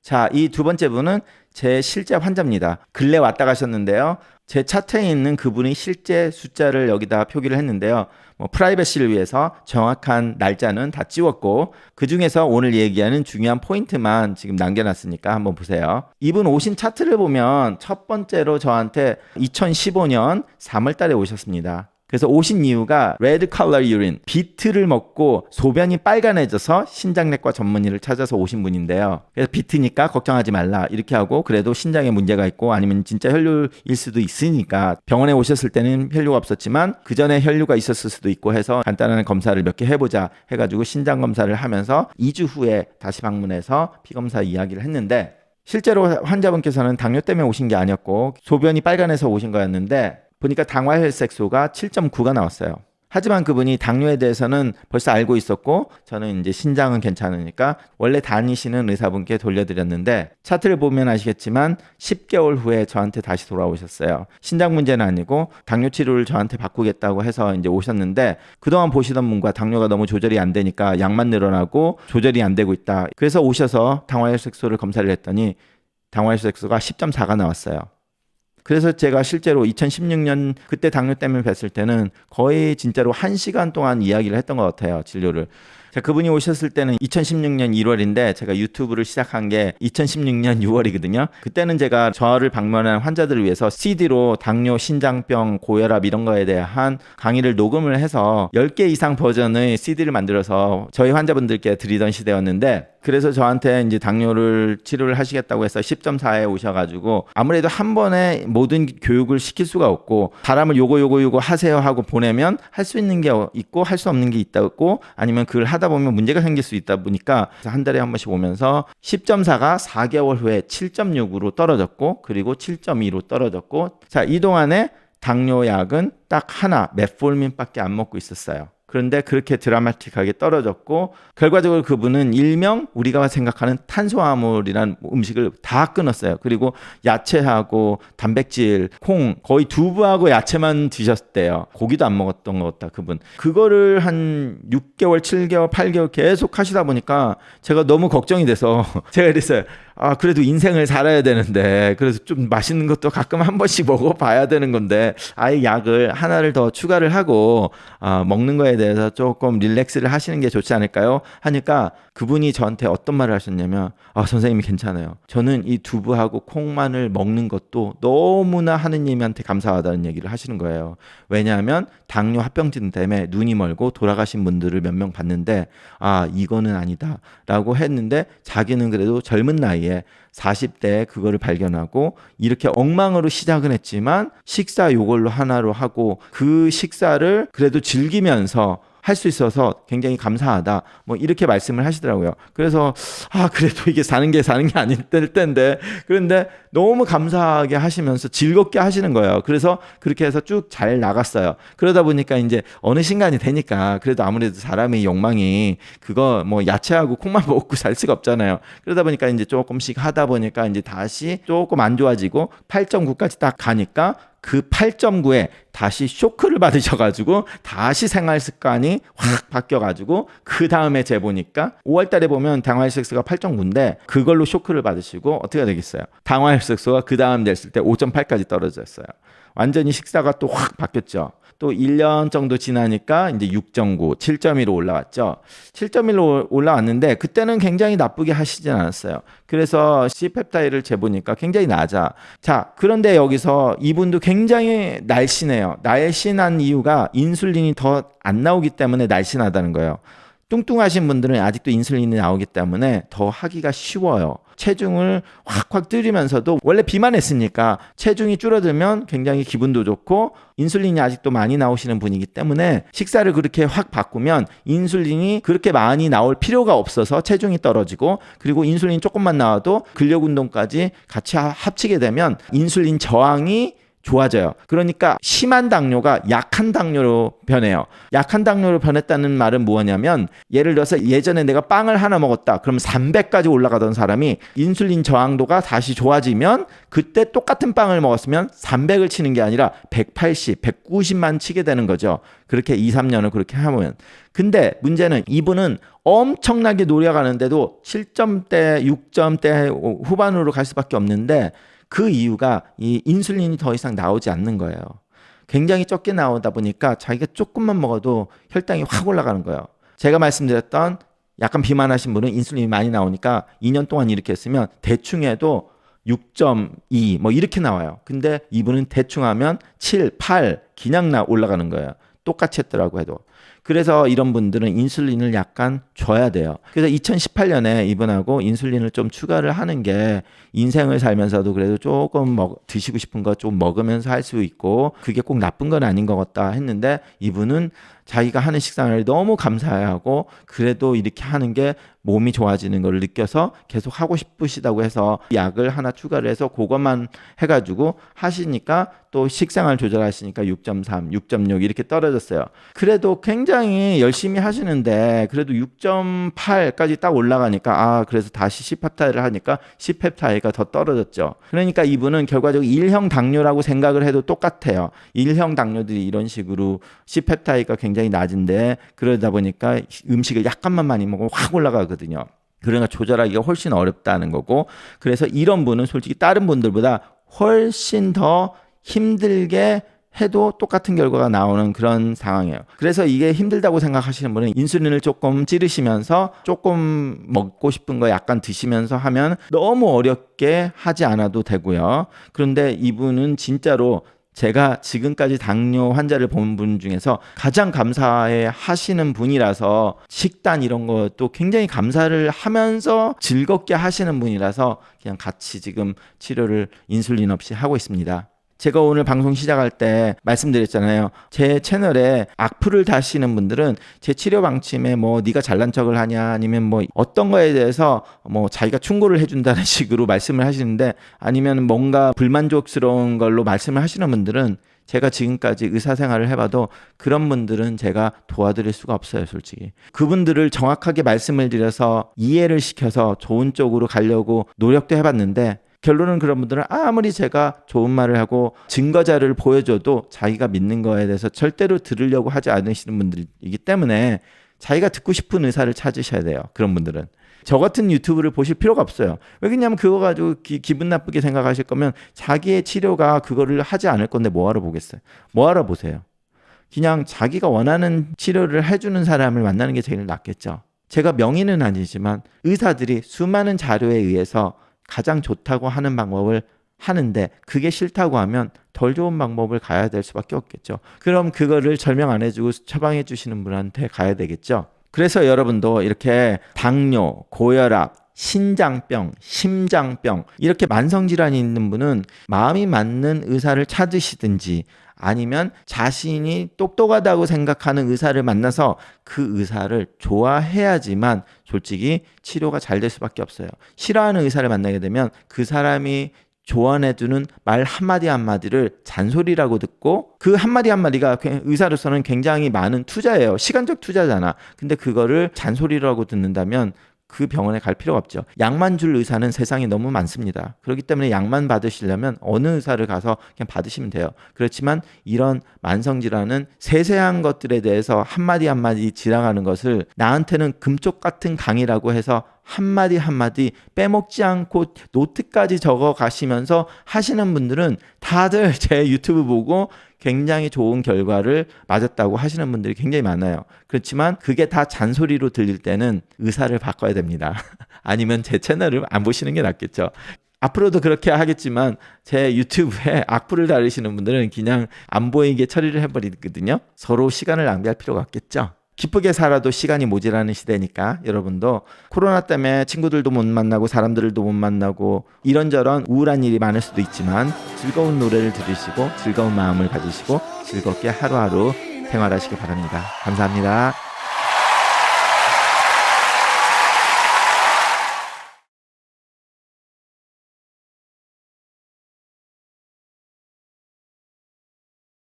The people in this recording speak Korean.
자, 이 두 번째 분은 제 실제 환자입니다. 근래 왔다 가셨는데요. 제 차트에 있는 그분이 실제 숫자를 여기다 표기를 했는데요. 프라이버시를 위해서 정확한 날짜는 다 지웠고 그 중에서 오늘 얘기하는 중요한 포인트만 지금 남겨놨으니까 한번 보세요. 이분 오신 차트를 보면 첫 번째로 저한테 2015년 3월 달에 오셨습니다. 그래서 오신 이유가 레드 컬러 유린, 비트를 먹고 소변이 빨간해져서 신장내과 전문의를 찾아서 오신 분인데요. 그래서 비트니까 걱정하지 말라 이렇게 하고 그래도 신장에 문제가 있고 아니면 진짜 혈류일 수도 있으니까 병원에 오셨을 때는 혈류가 없었지만 그 전에 혈류가 있었을 수도 있고 해서 간단한 검사를 몇 개 해보자 해가지고 신장 검사를 하면서 2주 후에 다시 방문해서 피검사 이야기를 했는데 실제로 환자분께서는 당뇨 때문에 오신 게 아니었고 소변이 빨간해서 오신 거였는데 보니까 당화혈색소가 7.9가 나왔어요. 하지만 그분이 당뇨에 대해서는 벌써 알고 있었고 저는 이제 신장은 괜찮으니까 원래 다니시는 의사분께 돌려드렸는데 차트를 보면 아시겠지만 10개월 후에 저한테 다시 돌아오셨어요. 신장 문제는 아니고 당뇨 치료를 저한테 바꾸겠다고 해서 이제 오셨는데 그동안 보시던 분과 당뇨가 너무 조절이 안 되니까 약만 늘어나고 조절이 안 되고 있다. 그래서 오셔서 당화혈색소를 검사를 했더니 당화혈색소가 10.4가 나왔어요. 그래서 제가 실제로 2016년 그때 당뇨 때문에 뵀을 때는 거의 진짜로 1시간 동안 이야기를 했던 것 같아요. 진료를. 자, 그분이 오셨을 때는 2016년 1월인데 제가 유튜브를 시작한 게 2016년 6월이거든요. 그때는 제가 저를 방문한 환자들을 위해서 CD로 당뇨, 신장병, 고혈압 이런 거에 대한 강의를 녹음을 해서 10개 이상 버전의 CD를 만들어서 저희 환자분들께 드리던 시대였는데 그래서 저한테 이제 당뇨를 치료를 하시겠다고 해서 10.4에 오셔가지고 아무래도 한 번에 모든 교육을 시킬 수가 없고 사람을 요거 하세요 하고 보내면 할 수 있는 게 있고 할 수 없는 게 있다고 아니면 그걸 하다 보면 문제가 생길 수 있다 보니까 한 달에 한 번씩 오면서 10.4가 4개월 후에 7.6으로 떨어졌고 그리고 7.2로 떨어졌고 자, 이 동안에 당뇨약은 딱 하나 메폴민밖에 안 먹고 있었어요. 그런데 그렇게 드라마틱하게 떨어졌고 결과적으로 그분은 일명 우리가 생각하는 탄수화물이라는 음식을 다 끊었어요. 그리고 야채하고 단백질, 콩 거의 두부하고 야채만 드셨대요. 고기도 안 먹었던 것 같다 그분. 그거를 한 6개월, 7개월, 8개월 계속 하시다 보니까 제가 너무 걱정이 돼서 제가 이랬어요. 아, 그래도 인생을 살아야 되는데 그래서 좀 맛있는 것도 가끔 한 번씩 먹어봐야 되는 건데 아예 약을 하나를 더 추가를 하고 먹는 거에 대해서 조금 릴렉스를 하시는 게 좋지 않을까요? 하니까 그분이 저한테 어떤 말을 하셨냐면 선생님이 괜찮아요. 저는 이 두부하고 콩만을 먹는 것도 너무나 하느님한테 감사하다는 얘기를 하시는 거예요. 왜냐하면 당뇨 합병증 때문에 눈이 멀고 돌아가신 분들을 몇 명 봤는데 이거는 아니다 라고 했는데 자기는 그래도 젊은 나이에 40대에 그거를 발견하고 이렇게 엉망으로 시작은 했지만 식사 요걸로 하나로 하고 그 식사를 그래도 즐기면서 할 수 있어서 굉장히 감사하다. 이렇게 말씀을 하시더라고요. 그래서 그래도 이게 사는 게 아닐 텐데 그런데 너무 감사하게 하시면서 즐겁게 하시는 거예요. 그래서 그렇게 해서 쭉 잘 나갔어요. 그러다 보니까 이제 어느 순간이 되니까 그래도 아무래도 사람의 욕망이 그거 야채하고 콩만 먹고 살 수가 없잖아요. 그러다 보니까 이제 조금씩 하다 보니까 이제 다시 조금 안 좋아지고 8.9까지 딱 가니까 그 8.9에 다시 쇼크를 받으셔가지고 다시 생활 습관이 확 바뀌어가지고 그 다음에 재보니까 5월 달에 보면 당화혈색소가 8.9인데 그걸로 쇼크를 받으시고 어떻게 되겠어요? 당화혈색소가 그 다음 됐을 때 5.8까지 떨어졌어요. 완전히 식사가 또 확 바뀌었죠. 또 1년 정도 지나니까 이제 6.9, 7.1로 올라왔죠. 7.1로 올라왔는데 그때는 굉장히 나쁘게 하시진 않았어요. 그래서 C펩타이드를 재보니까 굉장히 낮아. 자, 그런데 여기서 이분도 굉장히 날씬해요. 날씬한 이유가 인슐린이 더 안 나오기 때문에 날씬하다는 거예요. 뚱뚱하신 분들은 아직도 인슐린이 나오기 때문에 더 하기가 쉬워요. 체중을 확 줄이면서도 원래 비만했으니까 체중이 줄어들면 굉장히 기분도 좋고 인슐린이 아직도 많이 나오시는 분이기 때문에 식사를 그렇게 확 바꾸면 인슐린이 그렇게 많이 나올 필요가 없어서 체중이 떨어지고 그리고 인슐린 조금만 나와도 근력 운동까지 같이 합치게 되면 인슐린 저항이 좋아져요. 그러니까 심한 당뇨가 약한 당뇨로 변해요. 약한 당뇨로 변했다는 말은 뭐냐면 예를 들어서 예전에 내가 빵을 하나 먹었다. 그럼 300까지 올라가던 사람이 인슐린 저항도가 다시 좋아지면 그때 똑같은 빵을 먹었으면 300을 치는 게 아니라 180, 190만 치게 되는 거죠. 그렇게 2, 3년을 그렇게 하면. 근데 문제는 이분은 엄청나게 노력하는데도 7점대, 6점대 후반으로 갈 수밖에 없는데 그 이유가 이 인슐린이 더 이상 나오지 않는 거예요. 굉장히 적게 나오다 보니까 자기가 조금만 먹어도 혈당이 확 올라가는 거예요. 제가 말씀드렸던 약간 비만하신 분은 인슐린이 많이 나오니까 2년 동안 이렇게 했으면 대충 해도 6.2 뭐 이렇게 나와요. 근데 이분은 대충 하면 7, 8 그냥 올라가는 거예요. 똑같이 했더라고 해도. 그래서 이런 분들은 인슐린을 약간 줘야 돼요. 그래서 2018년에 이분하고 인슐린을 좀 추가를 하는 게 인생을 살면서도 그래도 조금 드시고 싶은 거 좀 먹으면서 할 수 있고 그게 꼭 나쁜 건 아닌 것 같다 했는데 이분은 자기가 하는 식사를 너무 감사해하고 그래도 이렇게 하는 게 몸이 좋아지는 걸 느껴서 계속 하고 싶으시다고 해서 약을 하나 추가를 해서 그것만 해가지고 하시니까 또 식생활 조절하시니까 6.3, 6.6 이렇게 떨어졌어요. 그래도 굉장히 열심히 하시는데 그래도 6.8까지 딱 올라가니까 그래서 다시 C펩타이드를 하니까 C펩타이드가 더 떨어졌죠. 그러니까 이분은 결과적으로 1형 당뇨라고 생각을 해도 똑같아요. 1형 당뇨들이 이런 식으로 C펩타이드가 굉장히 낮은데 그러다 보니까 음식을 약간만 많이 먹으면 확 올라가거든요. 그러니까 조절하기가 훨씬 어렵다는 거고 그래서 이런 분은 솔직히 다른 분들보다 훨씬 더 힘들게 해도 똑같은 결과가 나오는 그런 상황이에요. 그래서 이게 힘들다고 생각하시는 분은 인슐린을 조금 찌르시면서 조금 먹고 싶은 거 약간 드시면서 하면 너무 어렵게 하지 않아도 되고요. 그런데 이분은 진짜로 제가 지금까지 당뇨 환자를 본 분 중에서 가장 감사해 하시는 분이라서 식단 이런 것도 굉장히 감사를 하면서 즐겁게 하시는 분이라서 그냥 같이 지금 치료를 인슐린 없이 하고 있습니다. 제가 오늘 방송 시작할 때 말씀드렸잖아요. 제 채널에 악플을 다시는 분들은 제 치료 방침에 네가 잘난 척을 하냐 아니면 어떤 거에 대해서 자기가 충고를 해준다는 식으로 말씀을 하시는데 아니면 뭔가 불만족스러운 걸로 말씀을 하시는 분들은 제가 지금까지 의사생활을 해봐도 그런 분들은 제가 도와드릴 수가 없어요, 솔직히. 그분들을 정확하게 말씀을 드려서 이해를 시켜서 좋은 쪽으로 가려고 노력도 해봤는데 결론은 그런 분들은 아무리 제가 좋은 말을 하고 증거 자료를 보여줘도 자기가 믿는 거에 대해서 절대로 들으려고 하지 않으시는 분들이기 때문에 자기가 듣고 싶은 의사를 찾으셔야 돼요. 그런 분들은. 저 같은 유튜브를 보실 필요가 없어요. 왜냐면 그거 가지고 기분 나쁘게 생각하실 거면 자기의 치료가 그거를 하지 않을 건데 뭐하러 보겠어요. 뭐하러 보세요. 그냥 자기가 원하는 치료를 해주는 사람을 만나는 게 제일 낫겠죠. 제가 명의는 아니지만 의사들이 수많은 자료에 의해서 가장 좋다고 하는 방법을 하는데 그게 싫다고 하면 덜 좋은 방법을 가야 될 수밖에 없겠죠. 그럼 그거를 설명 안 해주고 처방해 주시는 분한테 가야 되겠죠. 그래서 여러분도 이렇게 당뇨, 고혈압, 신장병, 심장병 이렇게 만성질환이 있는 분은 마음이 맞는 의사를 찾으시든지 아니면 자신이 똑똑하다고 생각하는 의사를 만나서 그 의사를 좋아해야지만 솔직히 치료가 잘 될 수밖에 없어요. 싫어하는 의사를 만나게 되면 그 사람이 조언해주는 말 한마디 한마디를 잔소리라고 듣고 그 한마디 한마디가 의사로서는 굉장히 많은 투자예요. 시간적 투자잖아. 근데 그거를 잔소리라고 듣는다면 그 병원에 갈 필요가 없죠. 약만 줄 의사는 세상에 너무 많습니다. 그렇기 때문에 약만 받으시려면 어느 의사를 가서 그냥 받으시면 돼요. 그렇지만 이런 만성질환은 세세한 것들에 대해서 한마디 한마디 지나가는 것을 나한테는 금쪽 같은 강의라고 해서 한마디 한마디 빼먹지 않고 노트까지 적어 가시면서 하시는 분들은 다들 제 유튜브 보고 굉장히 좋은 결과를 맞았다고 하시는 분들이 굉장히 많아요. 그렇지만 그게 다 잔소리로 들릴 때는 의사를 바꿔야 됩니다. 아니면 제 채널을 안 보시는 게 낫겠죠. 앞으로도 그렇게 하겠지만 제 유튜브에 악플을 달으시는 분들은 그냥 안 보이게 처리를 해버리거든요. 서로 시간을 낭비할 필요가 없겠죠. 기쁘게 살아도 시간이 모자라는 시대니까 여러분도 코로나 때문에 친구들도 못 만나고 사람들도 못 만나고 이런저런 우울한 일이 많을 수도 있지만 즐거운 노래를 들으시고 즐거운 마음을 가지시고 즐겁게 하루하루 생활하시기 바랍니다. 감사합니다.